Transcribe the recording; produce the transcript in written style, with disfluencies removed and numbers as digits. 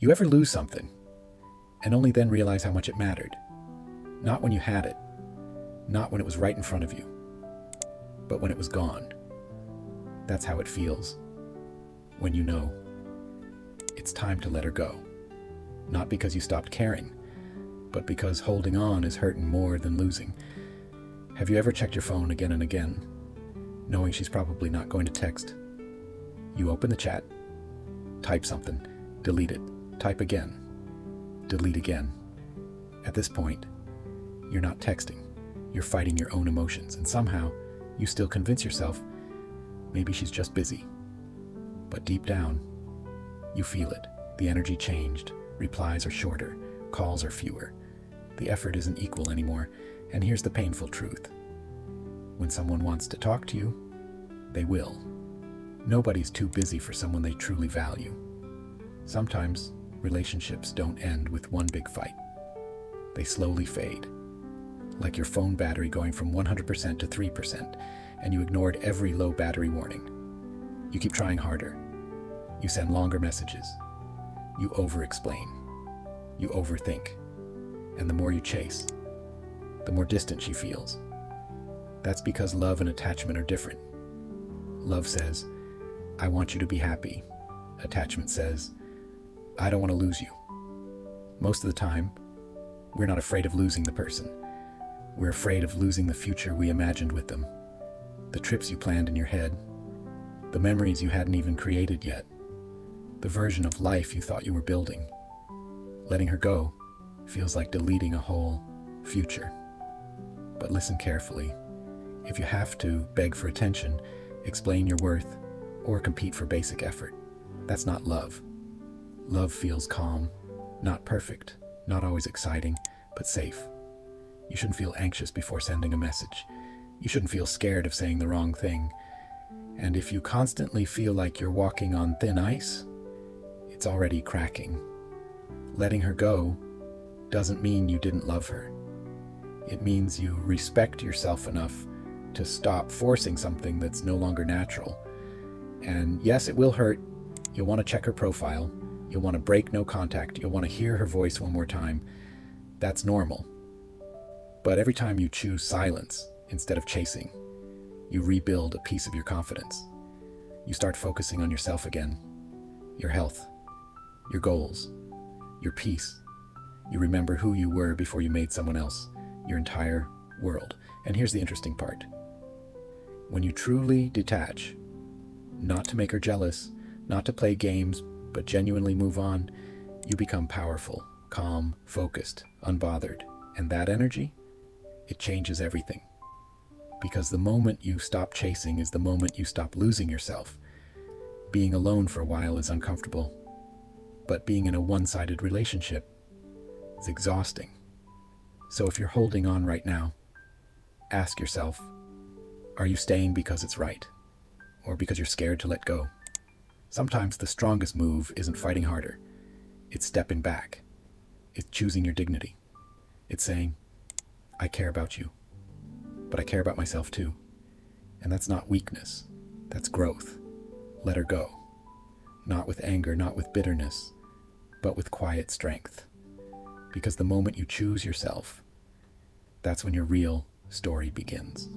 You ever lose something and only then realize how much it mattered? Not when you had it, not when it was right in front of you, but when it was gone. That's how it feels when you know it's time to let her go. Not because you stopped caring, but because holding on is hurting more than losing. Have you ever checked your phone again and again, knowing she's probably not going to text? You open the chat, type something, delete it, type again, delete again. At this point, you're not texting, you're fighting your own emotions, and somehow you still convince yourself maybe she's just busy. But deep down, you feel it. The energy changed, replies are shorter, calls are fewer. The effort isn't equal anymore, and here's the painful truth. When someone wants to talk to you, they will. Nobody's too busy for someone they truly value. Sometimes relationships don't end with one big fight. They slowly fade, like your phone battery going from 100% to 3%, and you ignored every low battery warning. You keep trying harder. You send longer messages. You over-explain. You overthink. And the more you chase, the more distant she feels. That's because love and attachment are different. Love says, I want you to be happy. Attachment says, I don't want to lose you. Most of the time, we're not afraid of losing the person. We're afraid of losing the future we imagined with them. The trips you planned in your head. The memories you hadn't even created yet. The version of life you thought you were building. Letting her go feels like deleting a whole future. But listen carefully. If you have to beg for attention, explain your worth, or compete for basic effort, that's not love. Love feels calm, not perfect, not always exciting, but safe. You shouldn't feel anxious before sending a message. You shouldn't feel scared of saying the wrong thing. And if you constantly feel like you're walking on thin ice, it's already cracking. Letting her go doesn't mean you didn't love her. It means you respect yourself enough to stop forcing something that's no longer natural. And yes, it will hurt. You'll want to check her profile. You'll want to break no contact. You'll want to hear her voice one more time. That's normal. But every time you choose silence instead of chasing, you rebuild a piece of your confidence. You start focusing on yourself again, your health, your goals, your peace. You remember who you were before you made someone else, your entire world. And here's the interesting part. When you truly detach, not to make her jealous, not to play games, but genuinely move on, you become powerful, calm, focused, unbothered. And that energy, it changes everything. Because the moment you stop chasing is the moment you stop losing yourself. Being alone for a while is uncomfortable, but being in a one-sided relationship is exhausting. So if you're holding on right now, ask yourself, are you staying because it's right, or because you're scared to let go? Sometimes the strongest move isn't fighting harder. It's stepping back. It's choosing your dignity. It's saying, I care about you, but I care about myself too. And that's not weakness. That's growth. Let her go. Not with anger, not with bitterness, but with quiet strength. Because the moment you choose yourself, that's when your real story begins.